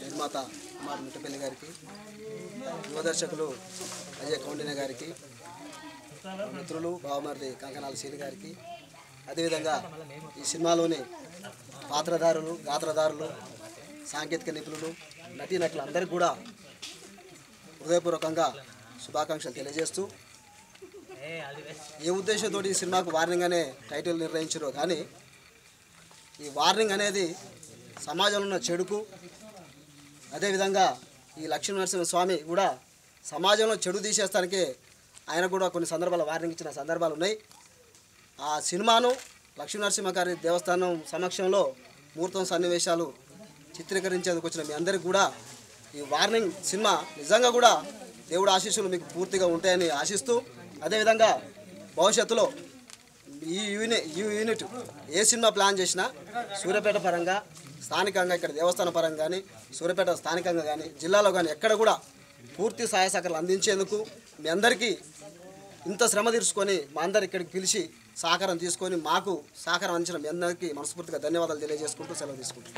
నిర్మాత కుమార్ మిట్టపల్లి గారికి, యువ దర్శకులు అజయ్ కౌండిన్య గారికి, మిత్రులు బావమర్ది కంకనాల శ్రీని గారికి, అదేవిధంగా ఈ సినిమాలోని పాత్రధారులు, గాత్రధారులు, సాంకేతిక నిపుణులు, నటీనటులు అందరికీ కూడా హృదయపూర్వకంగా శుభాకాంక్షలు తెలియజేస్తూ, ఏ ఉద్దేశంతో ఈ సినిమాకు వార్నింగ్ అనే టైటిల్ నిర్ణయించారో కానీ ఈ వార్నింగ్ అనేది సమాజంలో ఉన్న చెడుకు, అదేవిధంగా ఈ లక్ష్మీనరసింహస్వామి కూడా సమాజంలో చెడు తీసేస్తానికి ఆయన కూడా కొన్ని సందర్భాలు వార్నింగ్ ఇచ్చిన సందర్భాలు ఉన్నాయి. ఆ సినిమాను లక్ష్మీనరసింహ గారి దేవస్థానం సమక్షంలో ముహూర్తం సన్నివేశాలు చిత్రీకరించేందుకు వచ్చిన మీ అందరికీ కూడా ఈ వార్నింగ్ సినిమా నిజంగా కూడా దేవుడు ఆశీస్సులు మీకు పూర్తిగా ఉంటాయని ఆశిస్తూ, అదేవిధంగా భవిష్యత్తులో ఈ యూనిట్ ఏ సినిమా ప్లాన్ చేసినా సూర్యాపేట పరంగా, స్థానికంగా ఇక్కడ దేవస్థానం పరంగా కానీ, సూర్యాపేట స్థానికంగా కానీ, జిల్లాలో కానీ ఎక్కడ కూడా పూర్తి సహాయ సహకారాలు అందించేందుకు మీ అందరికీ ఇంత శ్రమ తీర్చుకొని మా అందరు ఇక్కడికి పిలిచి సహకారం తీసుకొని మాకు సహకారం అందించిన మీ అందరికీ మనస్ఫూర్తిగా ధన్యవాదాలు తెలియజేసుకుంటూ సెలవు తీసుకుంటాం.